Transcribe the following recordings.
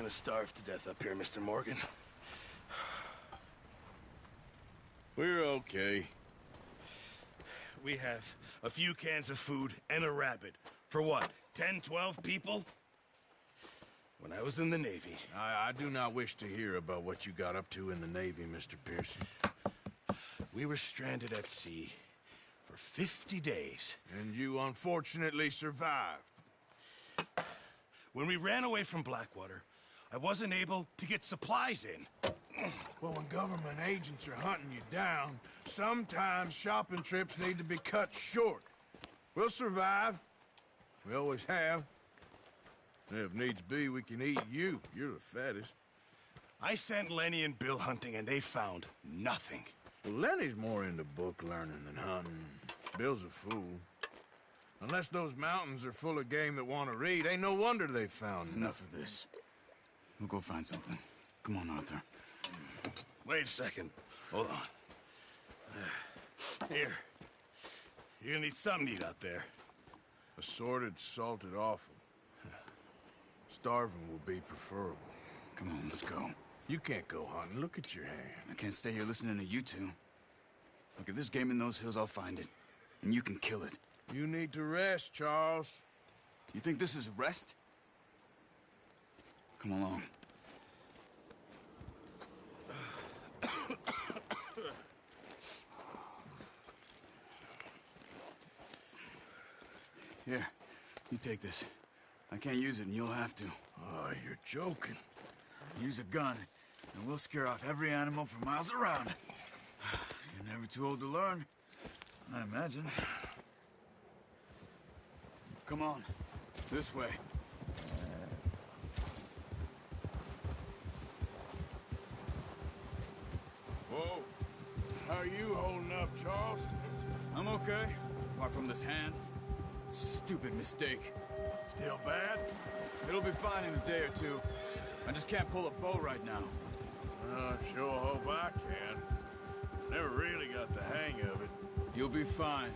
gonna starve to death up here, Mr. Morgan. We're okay. We have a few cans of food and a rabbit. For what, 10, 12 people? When I was in the Navy... I do not wish to hear about what you got up to in the Navy, Mr. Pearson. We were stranded at sea for 50 days. And you unfortunately survived. When we ran away from Blackwater, I wasn't able to get supplies in. Well, when government agents are hunting you down, sometimes shopping trips need to be cut short. We'll survive. We always have. If needs be, we can eat you. You're the fattest. I sent Lenny and Bill hunting, and they found nothing. Well, Lenny's more into book learning than hunting. Bill's a fool. Unless those mountains are full of game that want to read, ain't no wonder they found Enough of this. We'll go find something. Come on, Arthur. Wait a second. Hold on. Here. You're gonna need something to eat out there. Assorted, salted offal. Starving will be preferable. Come on, let's go. You can't go hunting. Look at your hand. I can't stay here listening to you two. Look, if there's game in those hills, I'll find it. And you can kill it. You need to rest, Charles. You think this is rest? Come along. Here, you take this. I can't use it, and you'll have to. Oh, you're joking. Use a gun, and we'll scare off every animal for miles around. You're never too old to learn, I imagine. Come on, this way. Whoa. How are you holding up, Charles? I'm okay, apart from this hand. Stupid mistake. Still bad? It'll be fine in a day or two. I just can't pull a bow right now. I sure hope I can. Never really got the hang of it. You'll be fine.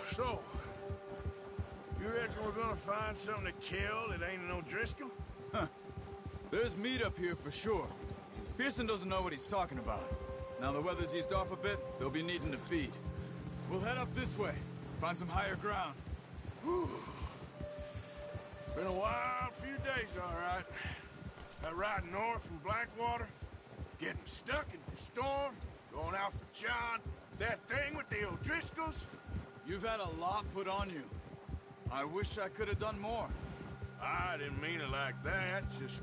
So, you reckon we're gonna find something to kill that ain't no Driscoll? Huh. There's meat up here for sure. Pearson doesn't know what he's talking about. Now the weather's eased off a bit, they'll be needing to feed. We'll head up this way, find some higher ground. Been a wild few days, all right. That ride north from Blackwater, getting stuck in the storm, going out for John, that thing with the O'Driscolls. You've had a lot put on you. I wish I could have done more. I didn't mean it like that, just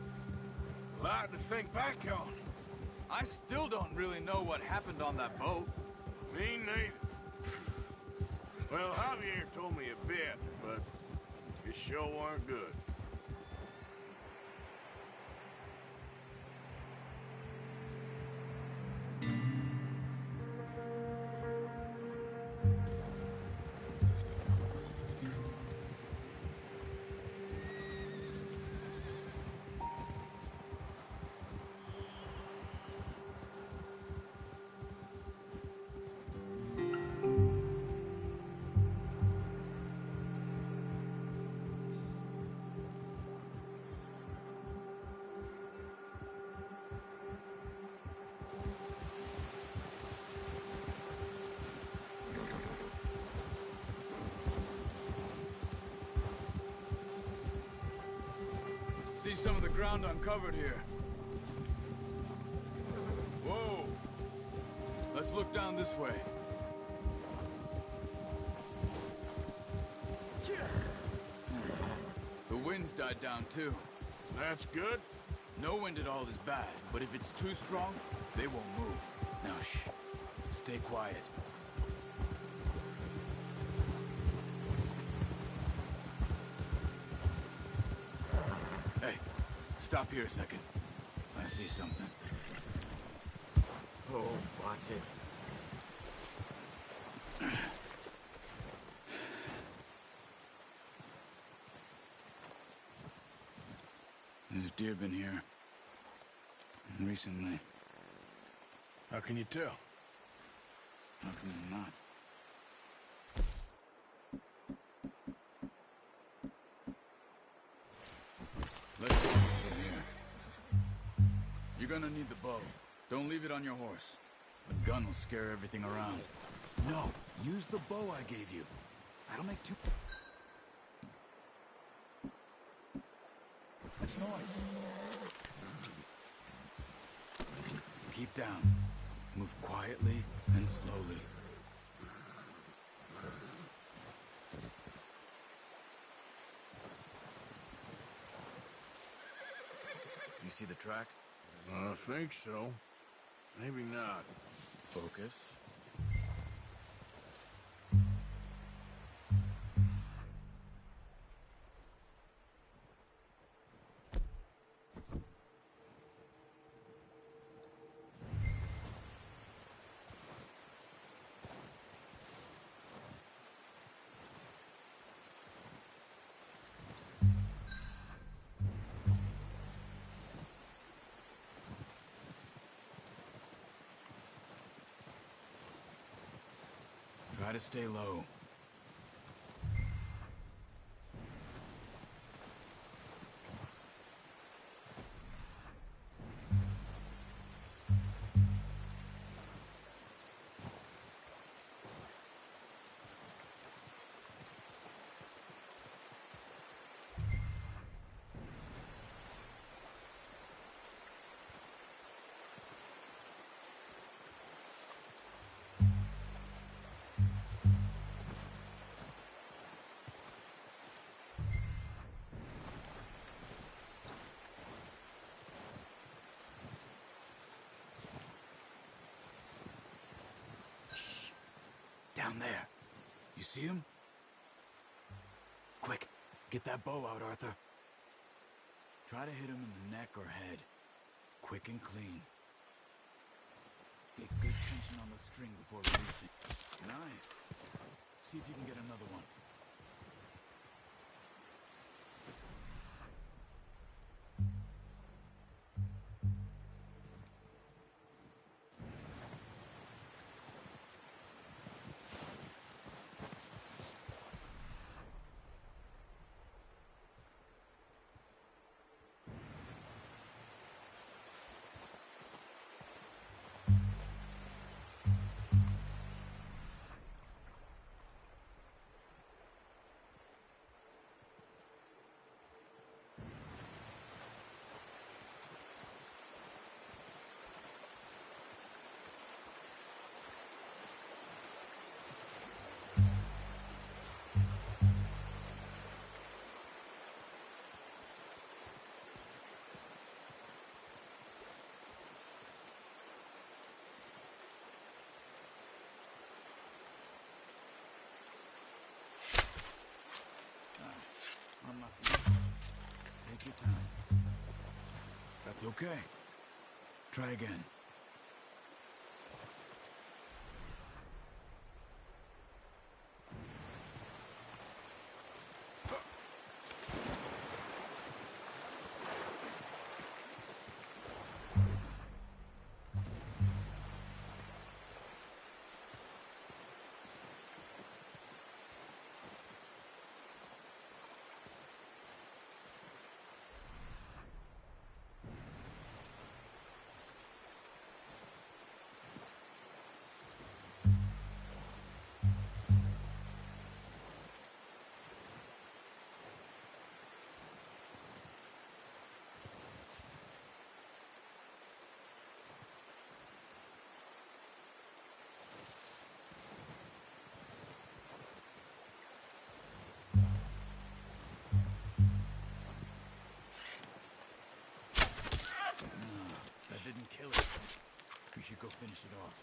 a lot to think back on. I still don't really know what happened on that boat. Me neither. Well, Javier told me a bit, but it sure weren't good. See some of the ground uncovered here. Whoa! Let's look down this way. The wind's died down too. That's good. No wind at all is bad, but if it's too strong, they won't move. Now shh. Stay quiet. Hey, stop here a second. I see something. Oh, watch it. There's deer been here. Recently. How can you tell? How come they're not? need the bow. Don't leave it on your horse. The gun will scare everything around. No, use the bow I gave you. That'll make too much noise. Keep down. Move quietly and slowly. You see the tracks? I think so. Maybe not. Focus. Try to stay low. Down there. You see him? Quick, get that bow out, Arthur. Try to hit him in the neck or head. Quick and clean. Get good tension on the string before releasing. Nice. See if you can get another one. Unlucky. Take your time. That's okay. Try again. Didn't kill it. We should go finish it off.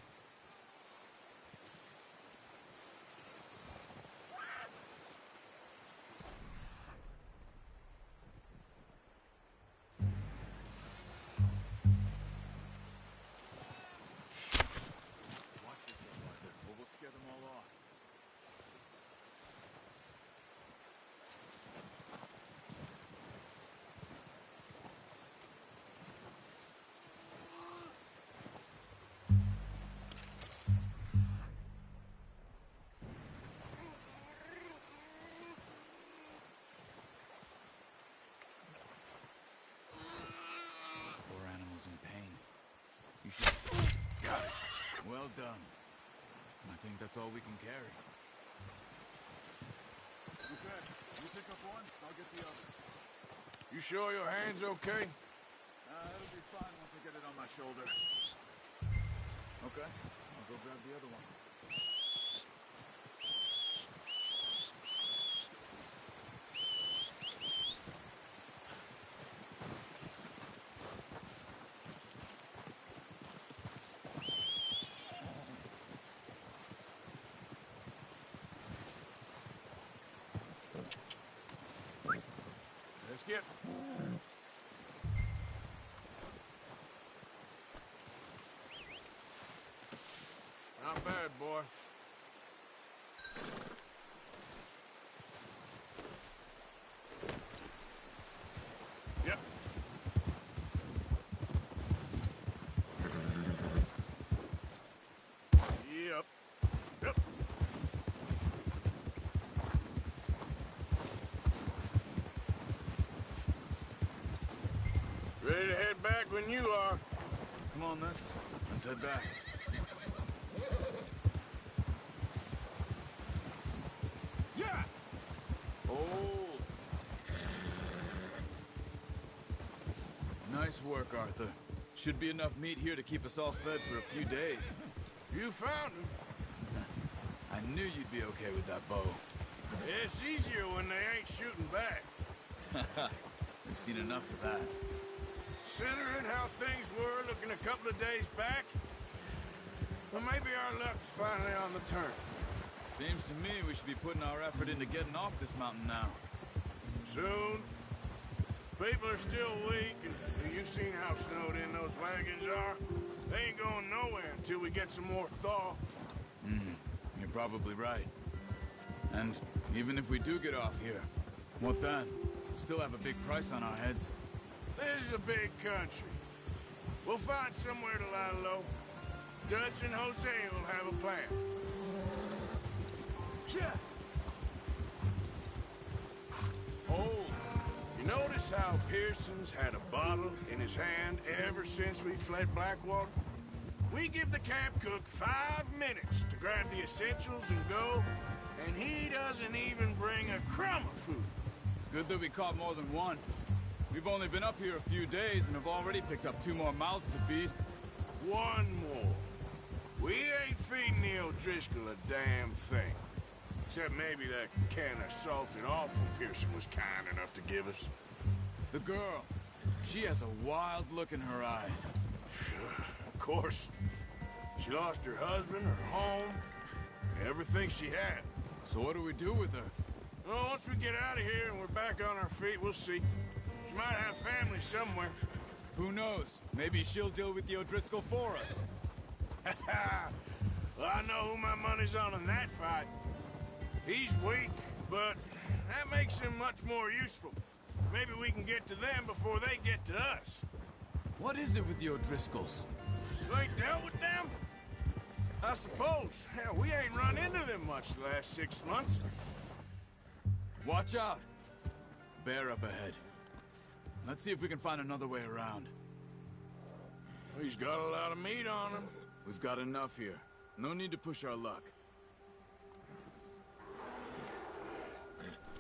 Watch yourself, Arthur, or we'll scare them all off. Well done. I think that's all we can carry. Okay, you pick up one, I'll get the other. You sure your hand's okay? It'll be fine once I get it on my shoulder. Okay, I'll go grab the other one. Let's get... Not bad, boy. Yep. Yep. Yep. Ready to head back when you are. Come on, then. Let's head back. Yeah! Oh! Nice work, Arthur. Should be enough meat here to keep us all fed for a few days. You found him. I knew you'd be okay with that bow. It's easier when they ain't shooting back. We've seen enough of that. Considering how things were looking a couple of days back, well, maybe our luck's finally on the turn. Seems to me we should be putting our effort into getting off this mountain now. Soon. People are still weak, and you've seen how snowed in those wagons are. They ain't going nowhere until we get some more thaw. You're probably right. And even if we do get off here, what then? Still have a big price on our heads. This is a big country. We'll find somewhere to lie low. Dutch and Jose will have a plan. Yeah. Oh, you notice how Pearson's had a bottle in his hand ever since we fled Blackwater? We give the camp cook 5 minutes to grab the essentials and go, and he doesn't even bring a crumb of food. Good that we caught more than one. We've only been up here a few days and have already picked up 2 more mouths to feed. 1 more. We ain't feeding the O'Driscoll a damn thing. Except maybe that can of salted offal Pearson was kind enough to give us. The girl. She has a wild look in her eye. Of course. She lost her husband, her home, everything she had. So what do we do with her? Well, once we get out of here and we're back on our feet, we'll see. She might have family somewhere. Who knows? Maybe she'll deal with the O'Driscoll for us. Well, I know who my money's on in that fight. He's weak, but that makes him much more useful. Maybe we can get to them before they get to us. What is it with the O'Driscolls? You ain't dealt with them? I suppose. Hell, we ain't run into them much the last 6 months. Watch out! Bear up ahead. Let's see if we can find another way around. He's got a lot of meat on him. We've got enough here. No need to push our luck.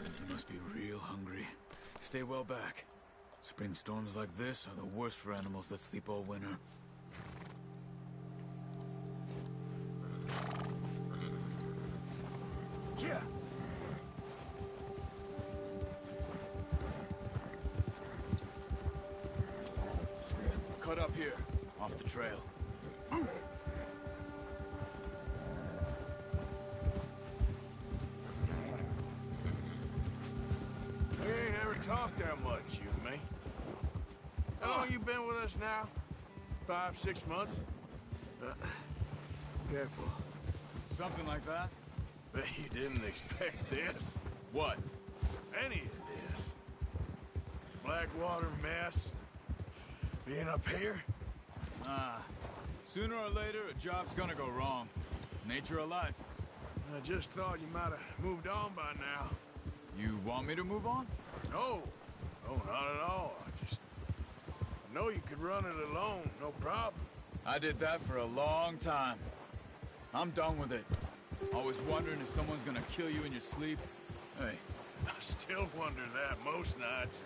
You must be real hungry. Stay well back. Spring storms like this are the worst for animals that sleep all winter. Yeah. Cut up here, off the trail. We ain't ever talked that much, you and me. How long you been with us now? 5, 6 months? Careful. Something like that? Bet you didn't expect this. What? Any of this. Blackwater mess. Being up here? Ah. Sooner or later, a job's gonna go wrong. Nature of life. I just thought you might have moved on by now. You want me to move on? No. No, not at all. I know you could run it alone, no problem. I did that for a long time. I'm done with it. Always wondering if someone's gonna kill you in your sleep. Hey, I still wonder that most nights.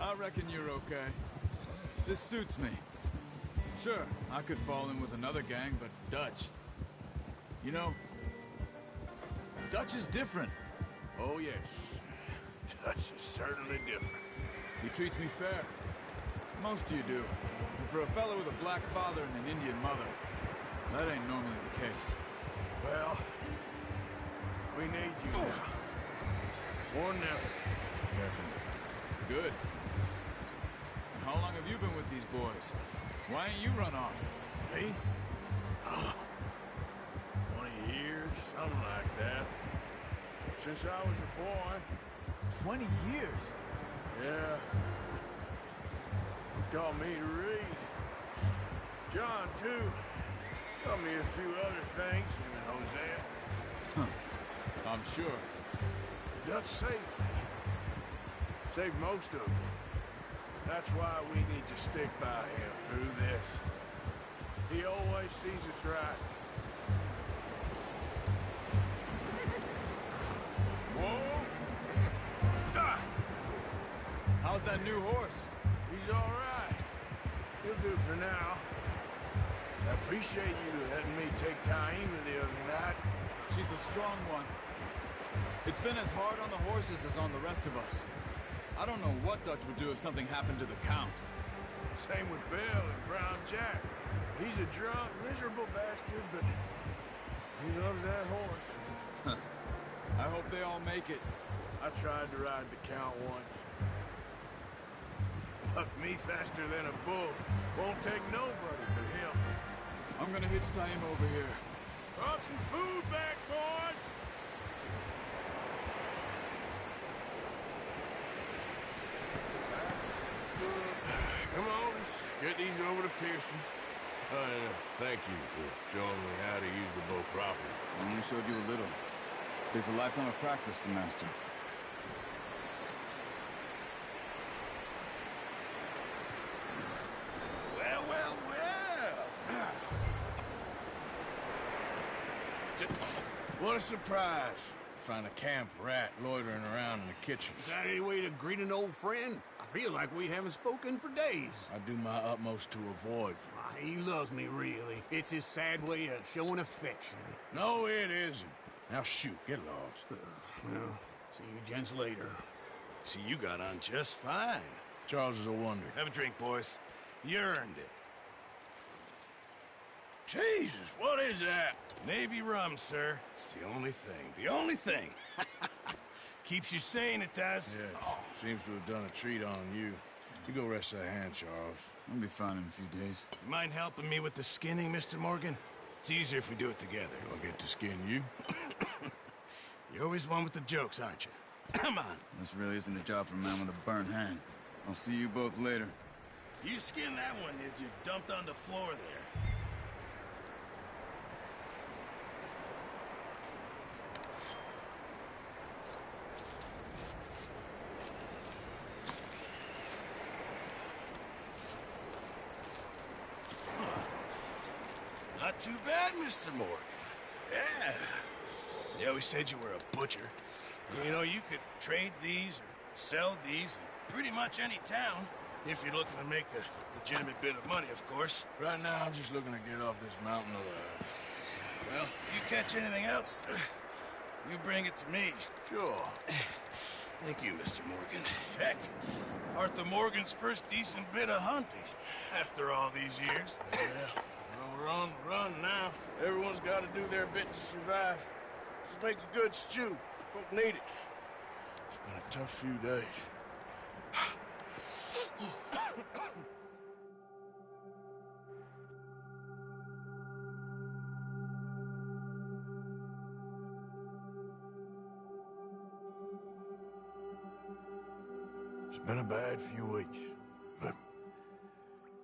I reckon you're okay. This suits me. Sure, I could fall in with another gang, but Dutch... You know, Dutch is different. Oh, yes. Dutch is certainly different. He treats me fair. Most of you do. And for a fellow with a black father and an Indian mother, that ain't normally the case. Well, we need you now. Or never. Definitely. Good. And how long have you been with these boys? Why ain't you run off? Me? 20 years, something like that. Since I was a boy. 20 years? Yeah. He taught me to read. John, too. Taught me a few other things, him and Hosea. Huh. I'm sure. Dutch saved me. Saved most of us. That's why we need to stick by him through this. He always sees us right. Whoa! Ah! How's that new horse? He's all right. He'll do for now. I appreciate you letting me take Taima the other night. She's a strong one. It's been as hard on the horses as on the rest of us. I don't know what Dutch would do if something happened to the Count. Same with Bill and Brown Jack. He's a drunk, miserable bastard, but he loves that horse. Huh. I hope they all make it. I tried to ride the Count once. Bucked me faster than a bull. Won't take nobody but him. I'm gonna hitch Taima over here. Brought some food back, boys! Come on, let's get these over to Pearson. Thank you for showing me how to use the bow properly. I only showed you a little. Takes a lifetime of practice to master. Well, well, well. What a surprise. Find a camp rat loitering around in the kitchen. Is that any way to greet an old friend? I feel like we haven't spoken for days. I do my utmost to avoid you. Ah, he loves me, really. It's his sad way of showing affection. No, it isn't. Now shoot, get lost. Well, see you gents later. See, you got on just fine. Charles is a wonder. Have a drink, boys. You earned it. Jesus, what is that? Navy rum, sir. It's the only thing. The only thing. Keeps you sane, it does. Yes, seems to have done a treat on you. You go rest that hand, Charles. I'll be fine in a few days. You mind helping me with the skinning, Mr. Morgan? It's easier if we do it together. Do I get to skin you? You're always one with the jokes, aren't you? Come on. This really isn't a job for a man with a burnt hand. I'll see you both later. You skinned that one that you dumped on the floor there. Not too bad, Mr. Morgan. Yeah. They always said you were a butcher. You know, you could trade these or sell these in pretty much any town, if you're looking to make a legitimate bit of money, of course. Right now, I'm just looking to get off this mountain alive. Well, if you catch anything else, you bring it to me. Sure. Thank you, Mr. Morgan. Heck, Arthur Morgan's first decent bit of hunting after all these years. Yeah. Well, we're on the run now. Everyone's got to do their bit to survive. Just make a good stew. Folk need it. It's been a tough few days. It's been a bad few weeks, but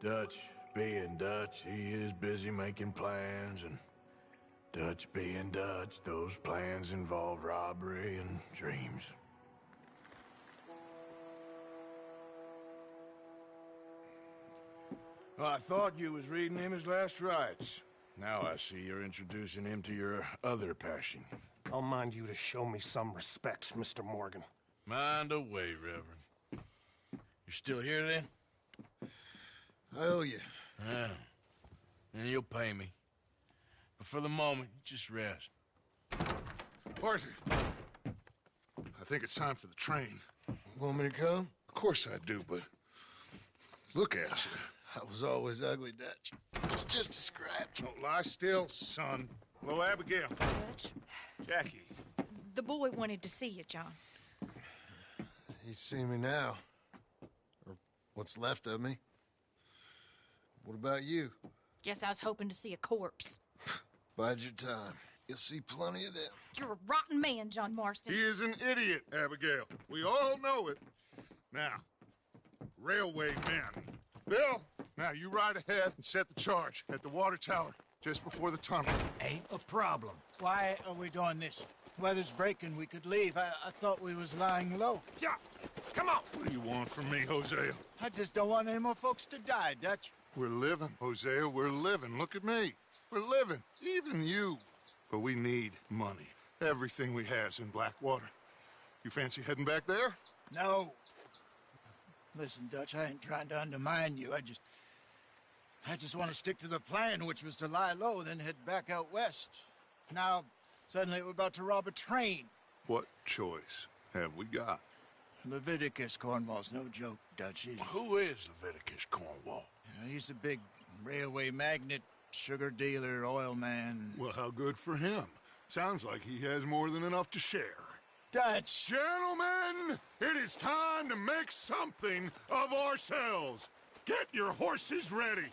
Dutch being Dutch, he is busy making plans, and Dutch being Dutch, those plans involve robbery and dreams. Well, I thought you was reading him his last rites. Now I see you're introducing him to your other passion. I'll mind you to show me some respect, Mr. Morgan. Mind away, Reverend. You're still here, then? I owe you. Yeah. And you'll pay me. But for the moment, just rest. Arthur, I think it's time for the train. Want me to come? Of course I do, but look at you. I was always ugly, Dutch. It's just a scratch. Don't lie still, son. Hello, Abigail. Dutch, Jackie. the boy wanted to see you, John. He's seen me now. Or what's left of me. What about you? Guess I was hoping to see a corpse. Bide your time. You'll see plenty of them. You're a rotten man, John Marston. He is an idiot, Abigail. We all know it. Now, railway men. Bill, now you ride ahead and set the charge at the water tower just before the tunnel. Ain't a problem. Why are we doing this? Weather's breaking, we could leave. I thought we was lying low. Yeah, come on. What do you want from me, Hosea? I just don't want any more folks to die, Dutch. We're living, Hosea, we're living. Look at me. We're living, even you. But we need money. Everything we has in Blackwater. You fancy heading back there? No. Listen, Dutch, I ain't trying to undermine you. I just want to stick to the plan, which was to lie low, then head back out west. Now, suddenly we're about to rob a train. What choice have we got? Leviticus Cornwall's no joke, Dutch. Who is Leviticus Cornwall? He's a big railway magnate, sugar dealer, oil man. Well, how good for him. Sounds like he has more than enough to share. Dutch! Gentlemen, it is time to make something of ourselves. Get your horses ready.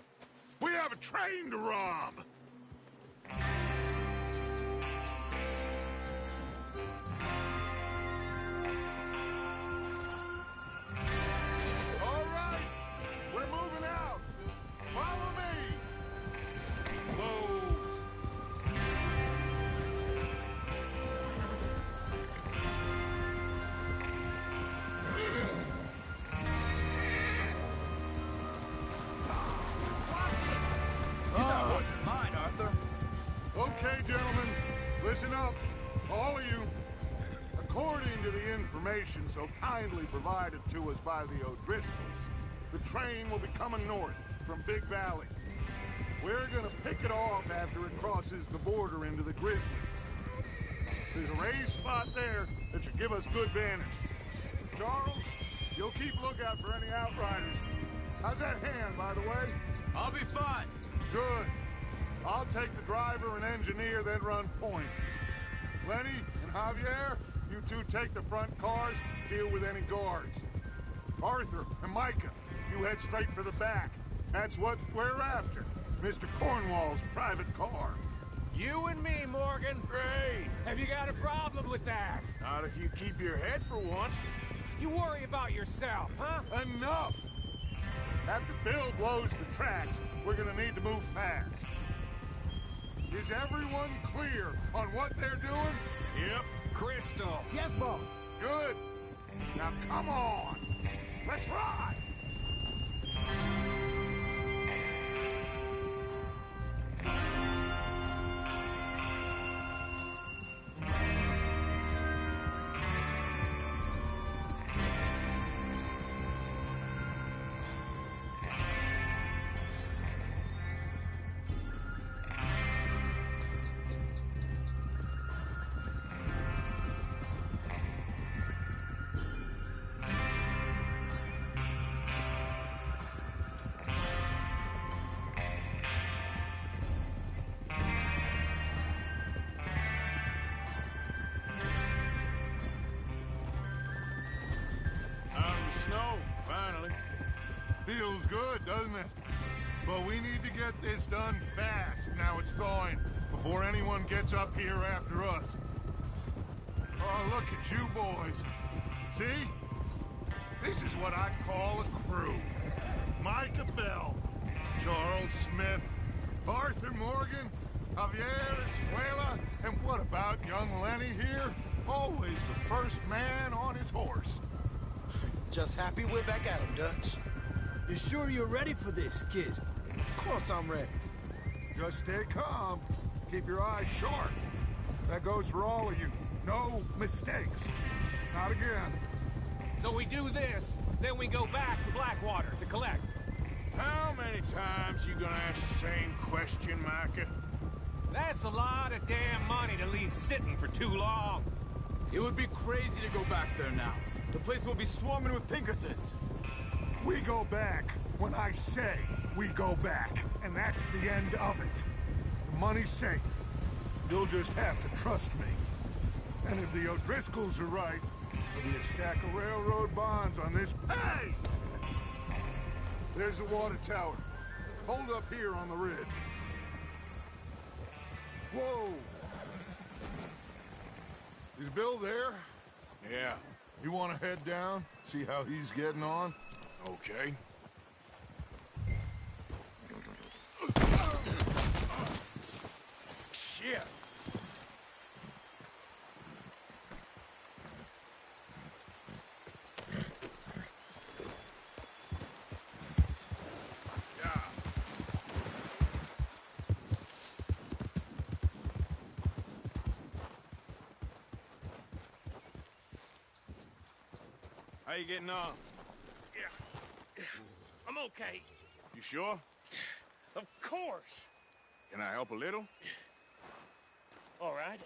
We have a train to rob. All right, we're moving out. Follow me. Whoa. That wasn't mine, Arthur. Okay, gentlemen, listen up, all of you. According to the information so kindly provided to us by the O'Driscolls, the train will be coming north from Big Valley. We're gonna pick it off after it crosses the border into the Grizzlies. There's a raised spot there that should give us good vantage. Charles, you'll keep lookout for any outriders. How's that hand, by the way? I'll be fine. Good. I'll take the driver and engineer, then run point. Lenny and Javier, you two take the front cars, deal with any guards. Arthur and Micah, you head straight for the back. That's what we're after. Mr. Cornwall's private car. You and me, Morgan. Great. Have you got a problem with that? Not if you keep your head for once. You worry about yourself, huh? Enough! After Bill blows the tracks, we're gonna need to move fast. Is everyone clear on what they're doing? Yep. Crystal. Yes, boss. Good. Now come on. Let's ride. Snow, finally. Feels good, doesn't it? But we need to get this done fast, now it's thawing, before anyone gets up here after us. Oh, look at you boys. See? This is what I call a crew. Micah Bell, Charles Smith, Arthur Morgan, Javier Escuela, and what about young Lenny here? Always the first man on his horse. Just happy we're back at him, Dutch. You sure you're ready for this, kid? Of course I'm ready. Just stay calm. Keep your eyes sharp. That goes for all of you. No mistakes. Not again. So we do this, then we go back to Blackwater to collect. How many times you gonna ask the same question, Micah? That's a lot of damn money to leave sitting for too long. It would be crazy to go back there now. The place will be swarming with Pinkertons. We go back when I say we go back, and that's the end of it. The money's safe. You'll just have to trust me. And if the O'Driscolls are right, there'll be a stack of railroad bonds on this. Hey! There's the water tower. Hold up here on the ridge. Whoa! Is Bill there? Yeah. You want to head down? See how he's getting on? Okay. Shit! How you getting on? Yeah. I'm okay. You sure? Of course. Can I help a little? All right.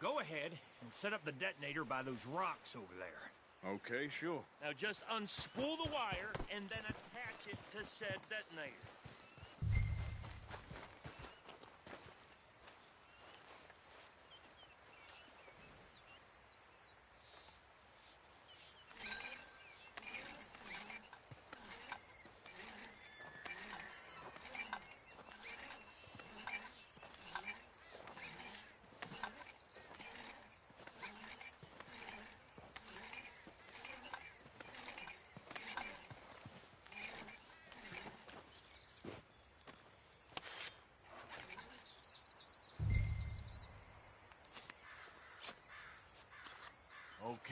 Go ahead and set up the detonator by those rocks over there. Okay, sure. Now just unspool the wire and then attach it to said detonator.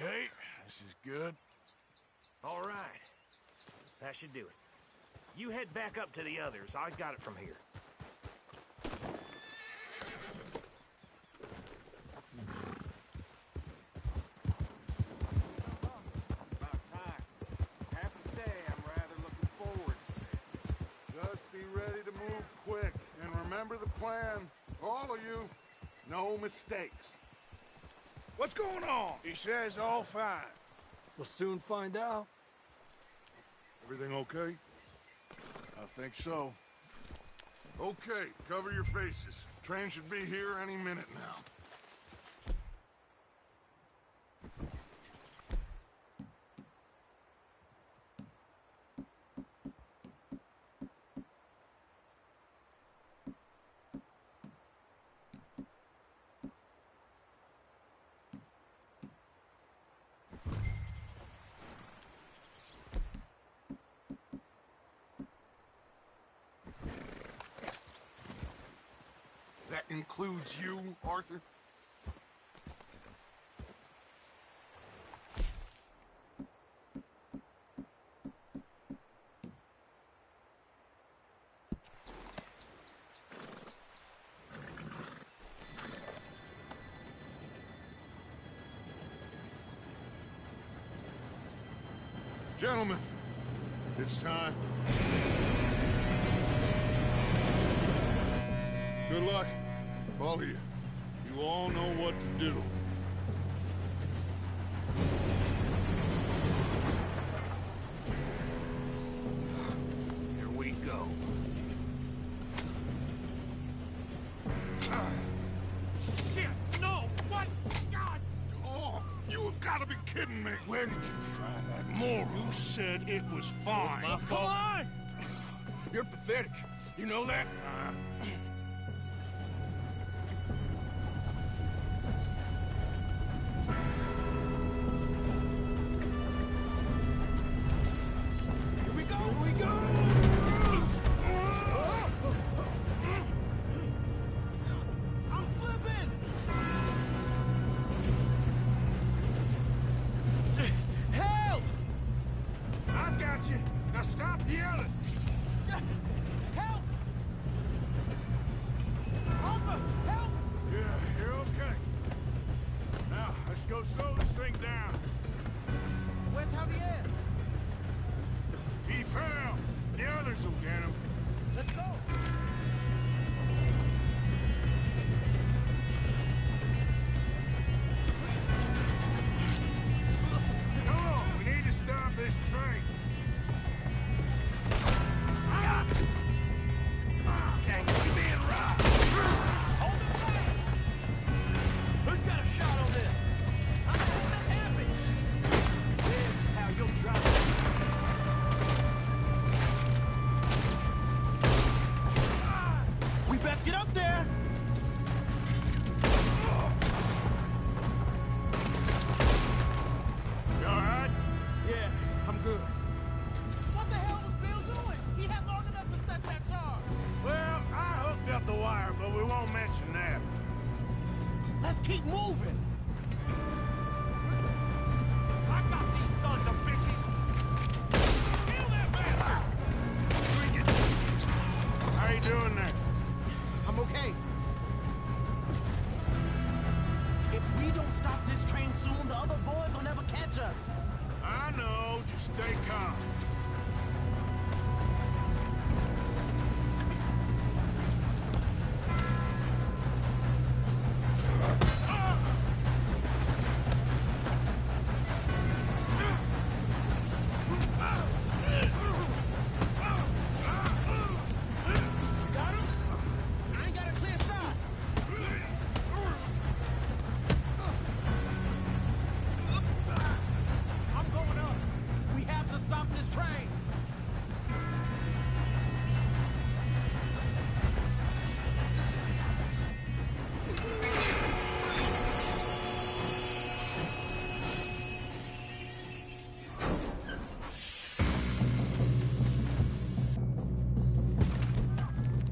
Okay, this is good. All right. That should do it. You head back up to the others. I got it from here. About time. Have to say, I'm rather looking forward to it. Just be ready to move quick. And remember the plan. All of you, no mistakes. What's going on? He says all fine. We'll soon find out. Everything okay? I think so. Okay, cover your faces. Train should be here any minute now. That includes you, Arthur? Gentlemen, it's time. Good luck, all of you. You all know what to do. Here we go. Shit! No! What? God! Oh, you have got to be kidding me. Where did you find that moral? You said it was fine. Come on! You're pathetic. You know that? Here we go! Here we go! I'm slipping! Help! I've got you. Now stop yelling. Help! go slow this thing down. Where's Javier? He fell. The others will get him. Let's go. Come on, we need to stop this train. Gang, we being robbed. Hold the fire! Who's got a shot on this? How the hell did that happen? This is how you'll drop it. We best get up there. You all right? Yeah, I'm good. What the hell was Bill doing? He had long enough to set that charge. Well, I hooked up the wire, but we won't mention that. Let's keep moving. I got these sons of bitches! Kill that bastard! How you doing there? I'm okay. If we don't stop this train soon, the other boys will never catch us. I know, just stay calm. Got him? I ain't got a clear shot. I'm going up. We have to stop this train.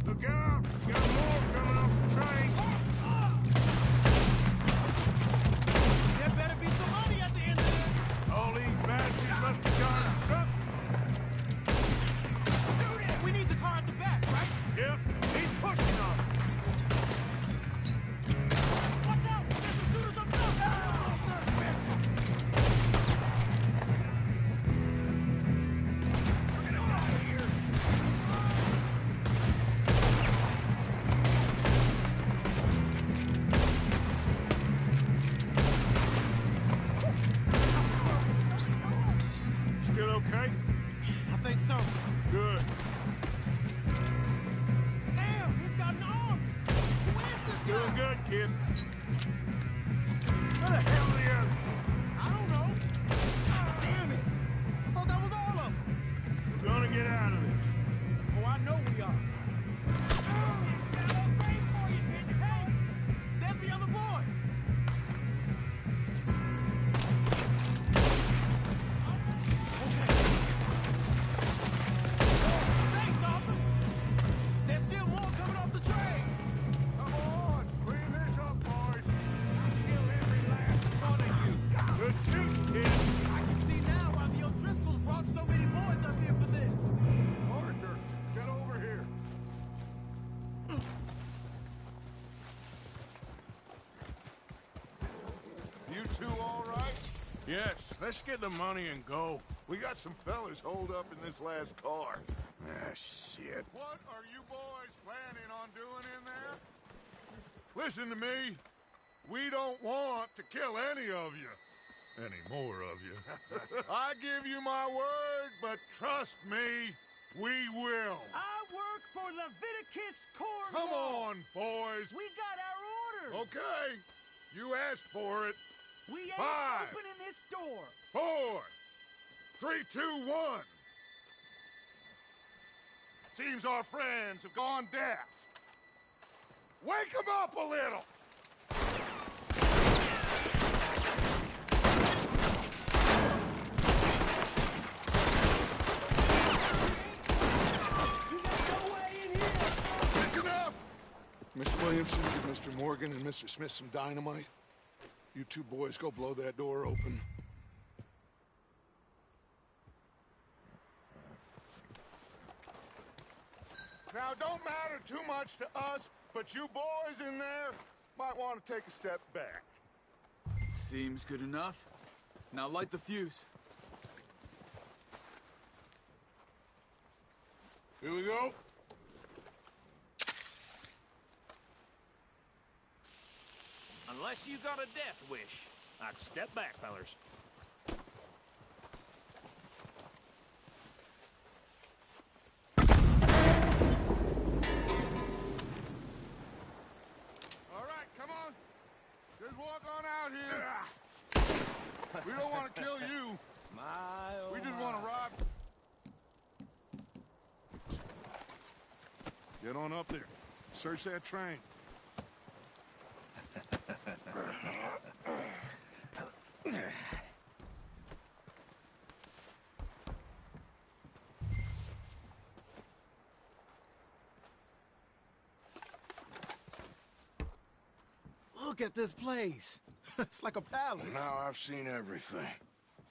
Look out! Got more coming off the train. There better be some money at the end of this. All these bastards must be guarding something. We need the car at the back, right? Yep, he's pushing on it. Watch out! There's some shooters up top! Oh, sir, Still okay? I think so. Good. Damn, he's got an arm! Who is this guy? Doing good, kid. Where the hell are the others? I don't know. God damn it! I thought that was all of them. We're gonna get out of this. Oh, I know we are. Hey, there's the other boys. Okay. Thanks, Arthur. There's still more coming off the train. Come on, clean this up, boys. Kill every last one of you. Good shooting, kid. I can see now why the O'Driscolls brought so many boys up here for this. Arthur, get over here. You two all right? Yes, let's get the money and go. We got some fellas holed up in this last car. Ah, shit. What are you boys planning on doing in there? Listen to me. We don't want to kill any of you. Any more of you. I give you my word, but trust me, we will. I work for Leviticus Corps. Come on, boys. We got our orders. Okay. You asked for it. We ain't 5, opening this door. 4, 3, 2, 1. Seems our friends have gone deaf. Wake them up a little. That's enough. Mr. Williamson, give Mr. Morgan and Mr. Smith some dynamite. You two boys go blow that door open. Now, it don't matter too much to us, but you boys in there might want to take a step back. Seems good enough. Now light the fuse. Here we go. Unless you got a death wish, I'd step back, fellers. All right, come on. Just walk on out here. We don't want to kill you. We just want to rob. Get on up there. Search that train. Look at this place. It's like a palace. Now I've seen everything.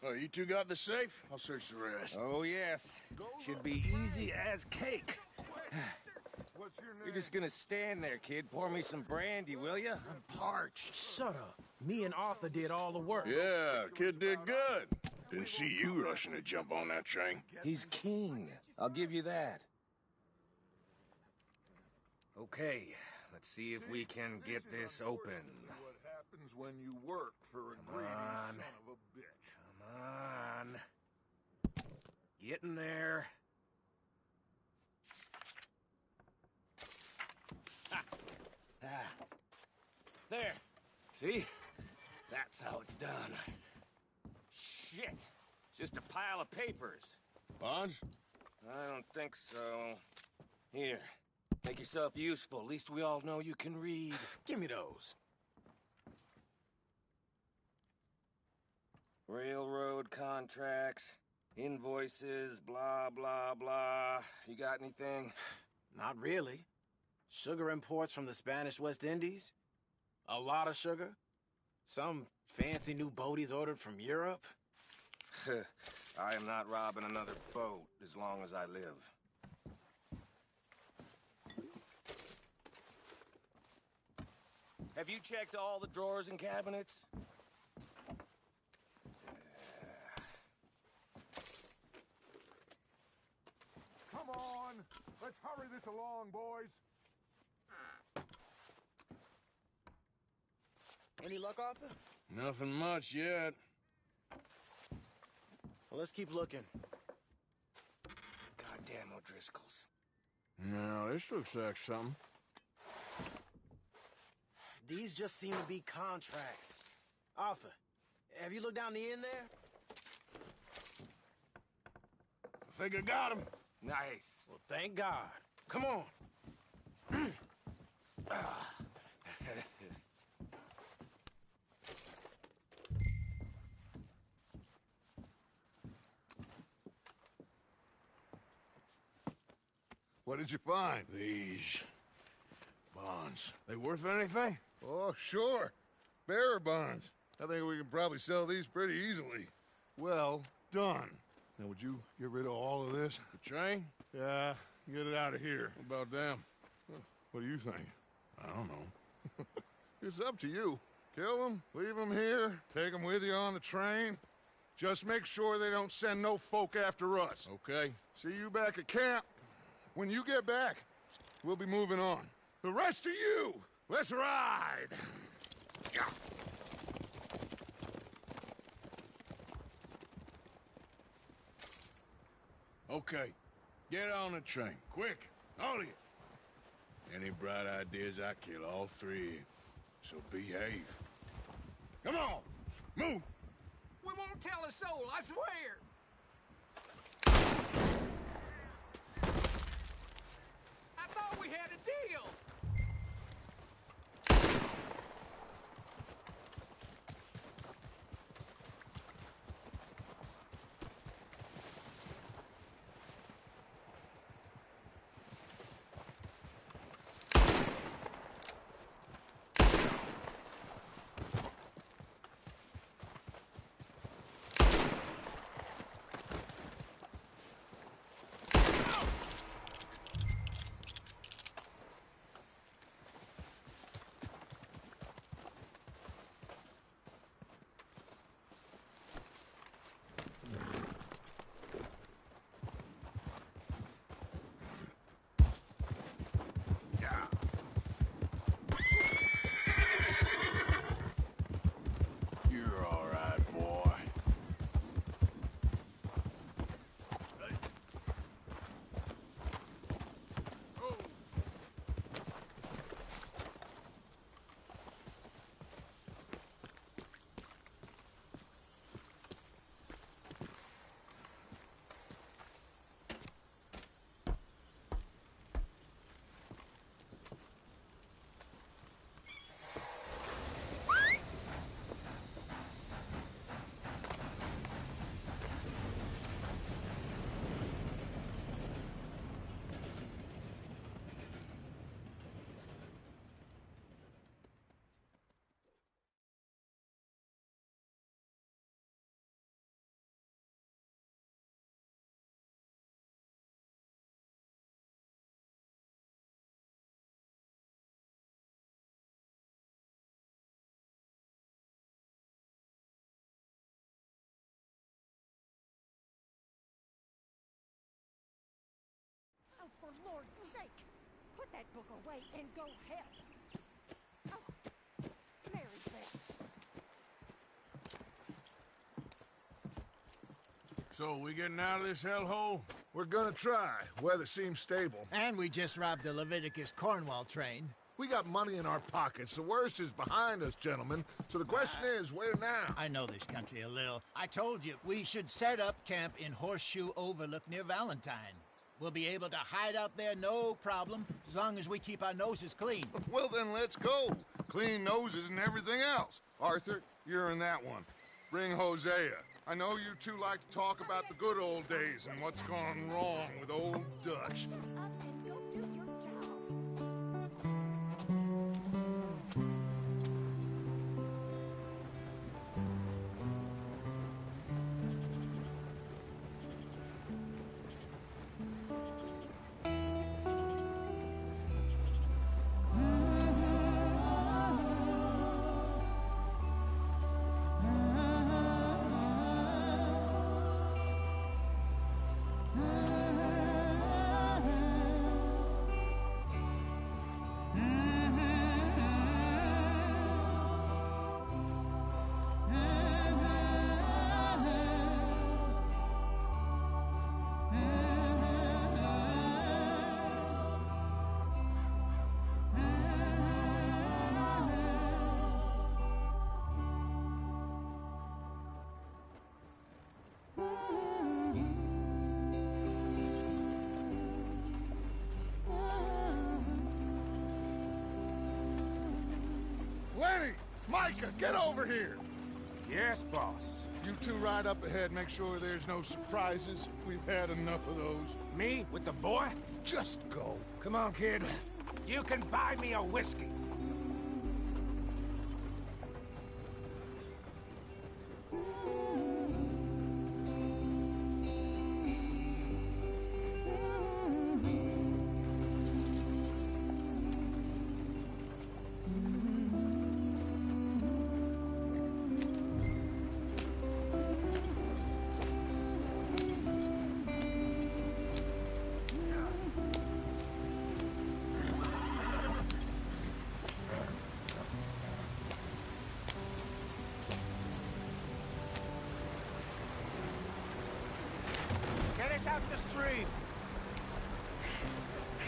Oh, you two got the safe? I'll search the rest. Oh, yes. Should be easy as cake. What's your name? You're just gonna stand there, kid. Pour me some brandy, will ya? I'm parched. Shut up. Me and Arthur did all the work. Yeah, kid did good. Didn't see you rushing to jump on that train. He's keen. I'll give you that. Okay, let's see if we can get this open. What happens when you work for a greedy on. son of a bitch? Come on. Get in there. There. See? That's how it's done. Shit. It's just a pile of papers. Bonds? I don't think so. Here. Make yourself useful. At least we all know you can read. Give me those. Railroad contracts, invoices, blah, blah, blah. You got anything? Not really. Sugar imports from the Spanish West Indies. A lot of sugar. Some fancy new boat he's ordered from Europe. I am not robbing another boat as long as I live. Have you checked all the drawers and cabinets? Come on. Let's hurry this along, boys. Any luck, Arthur? Nothing much yet. Well, let's keep looking. Goddamn O'Driscolls. No, this looks like something. These just seem to be contracts. Arthur, have you looked down the end there? I think I got him. Nice. Well, thank God. Come on. What did you find? These bonds. They worth anything? Oh, sure. Bearer bonds. I think we can probably sell these pretty easily. Well done. Now, would you get rid of all of this? The train? Yeah, get it out of here. What about them? What do you think? I don't know. It's up to you. Kill them, leave them here, take them with you on the train. Just make sure they don't send no folk after us. Okay. See you back at camp. When you get back, we'll be moving on. The rest of you, let's ride! Okay. Get on the train. Quick. All of you. Any bright ideas, I kill all three. So behave. Come on. Move. We won't tell a soul, I swear! I thought we had a deal! that book away and go help. Oh, Mary Beth. So, we getting out of this hellhole? We're gonna try. Weather seems stable. And we just robbed the Leviticus Cornwall train. We got money in our pockets. The worst is behind us, gentlemen. So the question is, where now? I know this country a little. I told you, we should set up camp in Horseshoe Overlook near Valentine. We'll be able to hide out there, no problem, as long as we keep our noses clean. Well, then let's go. Clean noses and everything else. Arthur, you're in that one. Bring Hosea. I know you two like to talk about the good old days and what's gone wrong with old Dutch. Lenny! Micah, get over here! Yes, boss. You two ride up ahead, make sure there's no surprises. We've had enough of those. Me? With the boy? Just go. Come on, kid. You can buy me a whiskey. Get us out the stream.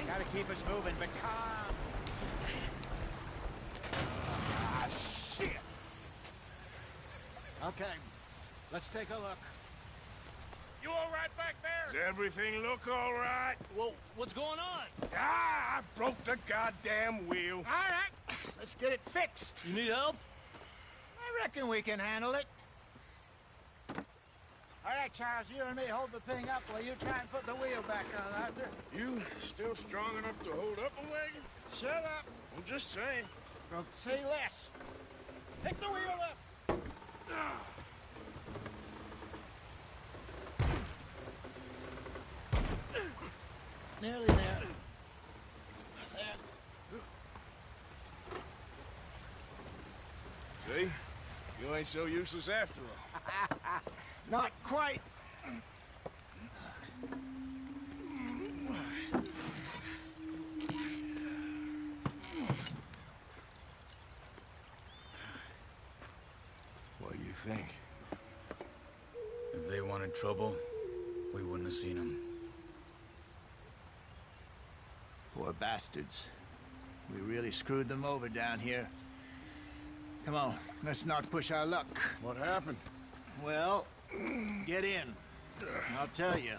Gotta keep us moving, but calm. Ah, shit! Okay, let's take a look. You all right back there? Does everything look all right? Well, what's going on? Ah, I broke the goddamn wheel. All right, let's get it fixed. You need help? I reckon we can handle it. All right, Charles, you and me hold the thing up while you try and put the wheel back on, Arthur. You still strong enough to hold up a wagon? Shut up. I'm just saying. Well, say less. Pick the wheel up. Nearly there. See? You ain't so useless after all. Not quite. What do you think? If they wanted trouble, we wouldn't have seen them. Poor bastards. We really screwed them over down here. Come on, let's not push our luck. What happened? Well, get in. I'll tell you.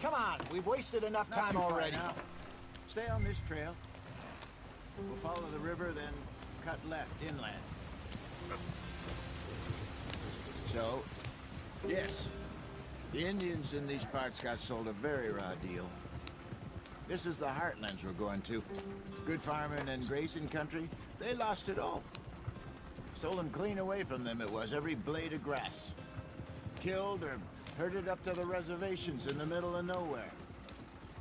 Come on, we've wasted enough time already. Stay on this trail. We'll follow the river, then cut left inland. So, yes, the Indians in these parts got sold a very raw deal. This is the heartlands we're going to. Good farming and grazing country, they lost it all. Stolen clean away from them it was, every blade of grass. Killed or herded up to the reservations in the middle of nowhere.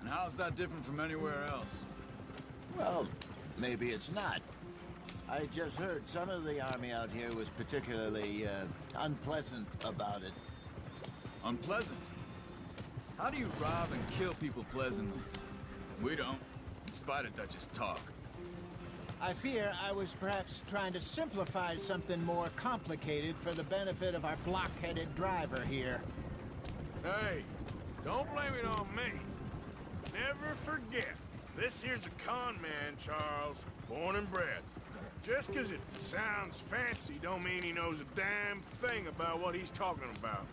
And how's that different from anywhere else? Well, maybe it's not. I just heard some of the army out here was particularly, unpleasant about it. Unpleasant? How do you rob and kill people pleasantly? We don't, in spite of Dutch's talk. I fear I was perhaps trying to simplify something more complicated for the benefit of our block-headed driver here. Hey, don't blame it on me. Never forget, this here's a con man, Charles, born and bred. Just 'cause it sounds fancy don't mean he knows a damn thing about what he's talking about.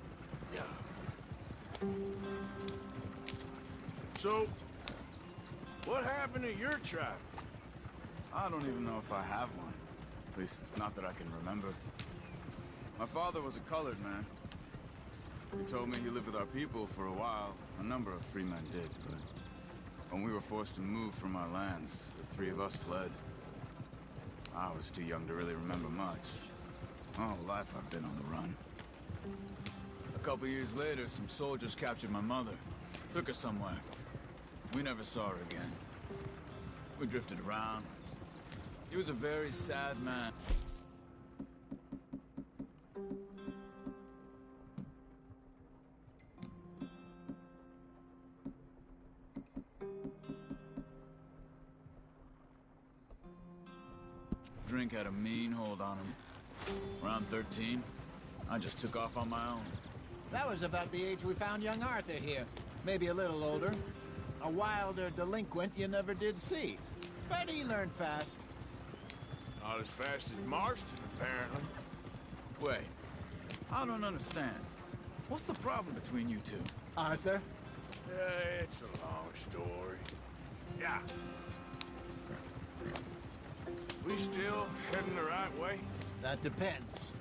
Yeah. So, what happened to your tribe? I don't even know if I have one. At least, not that I can remember. My father was a colored man. He told me he lived with our people for a while. A number of free men did, but when we were forced to move from our lands, the three of us fled. I was too young to really remember much. My whole life I've been on the run. A couple years later, some soldiers captured my mother. Took her somewhere. We never saw her again. We drifted around. He was a very sad man. Drink had a mean hold on him. Around 13, I just took off on my own. That was about the age we found young Arthur here. Maybe a little older. A wilder delinquent you never did see. But he learned fast. Not as fast as Marston, apparently. Wait, I don't understand. What's the problem between you two? Arthur? It's a long story. Yeah. We still heading the right way? That depends.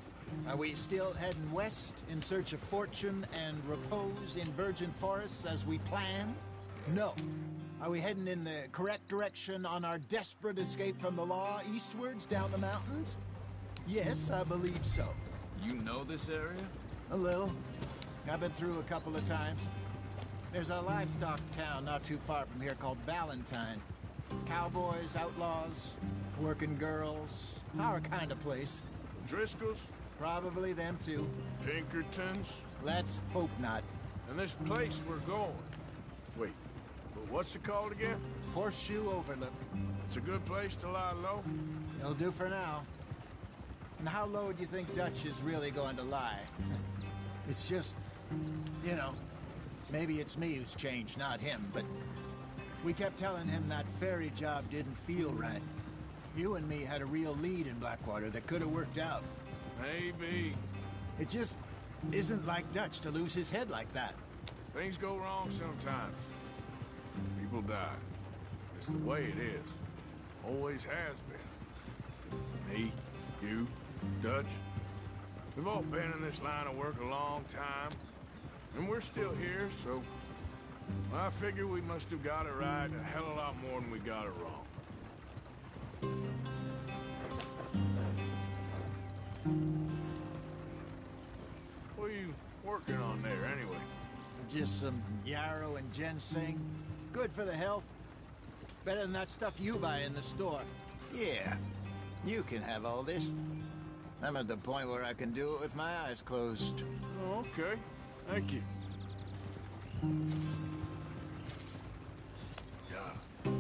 Are we still heading west in search of fortune and repose in virgin forests as we planned? No. Are we heading in the correct direction on our desperate escape from the law eastwards down the mountains? Yes, I believe so. You know this area? A little. I've been through a couple of times. There's a livestock town not too far from here called Valentine. Cowboys, outlaws, working girls, our kind of place. Driscoll's? Probably them too. Pinkertons? Let's hope not. And this place we're going. Wait, but what's it called again? Horseshoe Overlook. It's a good place to lie low? It'll do for now. And how low do you think Dutch is really going to lie? It's just, you know, maybe it's me who's changed, not him, but we kept telling him that ferry job didn't feel right. You and me had a real lead in Blackwater that could have worked out. Maybe. It just isn't like Dutch to lose his head like that. Things go wrong sometimes. People die. It's the way it is. Always has been. Me, you, Dutch. We've all been in this line of work a long time. And we're still here, so I figure we must have got it right a hell of a lot more than we got it wrong. What are you working on there, anyway? Just some yarrow and ginseng. Good for the health. Better than that stuff you buy in the store. Yeah, you can have all this. I'm at the point where I can do it with my eyes closed. Oh, okay. Thank you. Yeah.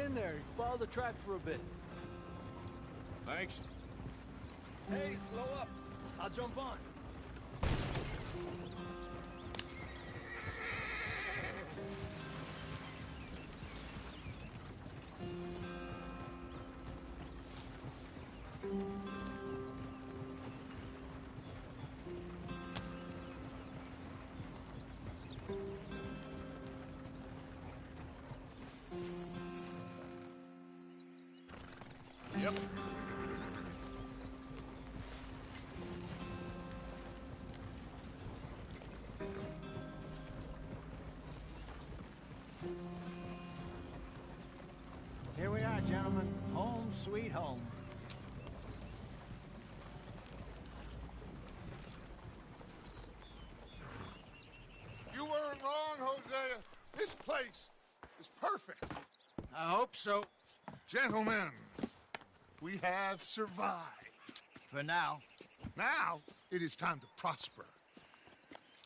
in there. Follow the track for a bit. Thanks. Hey, slow up. I'll jump on. Yep. Here we are, gentlemen. Home sweet home. You weren't wrong, Hosea. This place is perfect. I hope so. Gentlemen, we have survived. For now. Now, it is time to prosper.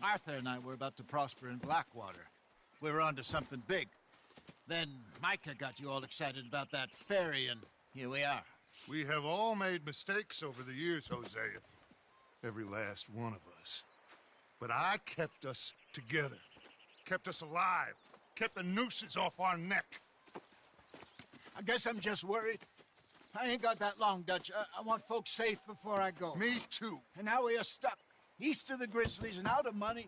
Arthur and I were about to prosper in Blackwater. We were onto something big. Then Micah got you all excited about that ferry, and here we are. We have all made mistakes over the years, Hosea. Every last one of us. But I kept us together. Kept us alive. Kept the nooses off our neck. I guess I'm just worried. I ain't got that long, Dutch. I want folks safe before I go. Me too. And now we are stuck east of the Grizzlies and out of money.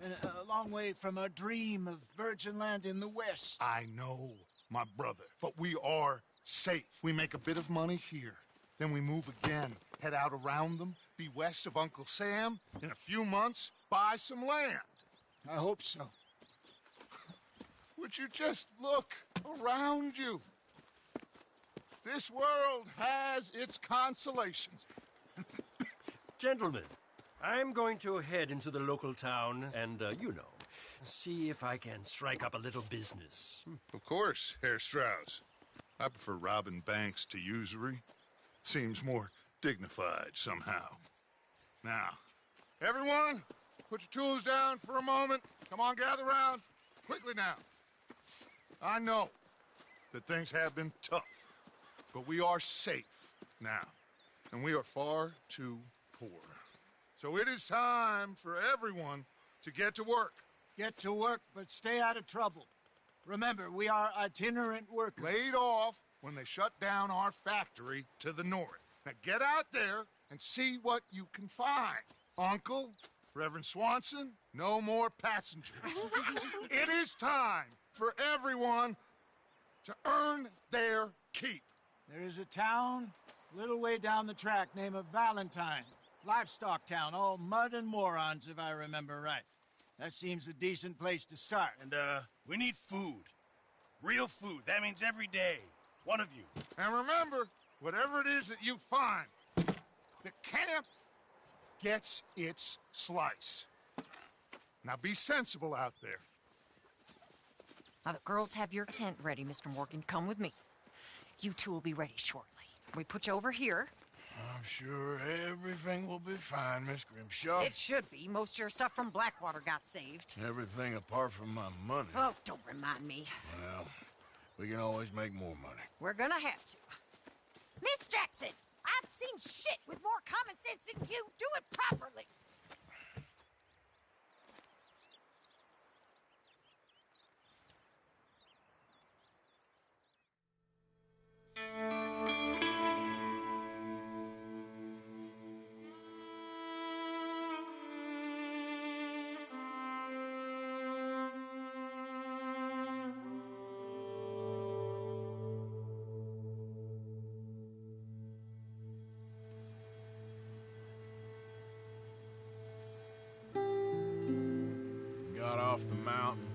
And a long way from our dream of virgin land in the west. I know, my brother. But we are safe. We make a bit of money here. Then we move again. Head out around them. Be west of Uncle Sam. In a few months, buy some land. I hope so. Would you just look around you? This world has its consolations. Gentlemen, I'm going to head into the local town and, see if I can strike up a little business. Of course, Herr Strauss. I prefer robbing banks to usury. Seems more dignified somehow. Now, everyone, put your tools down for a moment. Come on, gather round. Quickly now. I know that things have been tough, but we are safe now, and we are far too poor. So it is time for everyone to get to work. Get to work, but stay out of trouble. Remember, we are itinerant workers. Laid off when they shut down our factory to the north. Now get out there and see what you can find. Uncle, Reverend Swanson, no more passengers. It is time for everyone to earn their keep. There is a town a little way down the track named Valentine. Livestock town, all mud and morons, if I remember right. That seems a decent place to start. And, we need food. Real food. That means every day. One of you. And remember, whatever it is that you find, the camp gets its slice. Now be sensible out there. Now, the girls have your tent ready, Mr. Morgan. Come with me. You two will be ready shortly. We put you over here. I'm sure everything will be fine, Miss Grimshaw. It should be. Most of your stuff from Blackwater got saved. Everything apart from my money. Oh, don't remind me. Well, we can always make more money. We're gonna have to. Miss Jackson, I've seen shit with more common sense than you. Do it properly. Got off the mountain,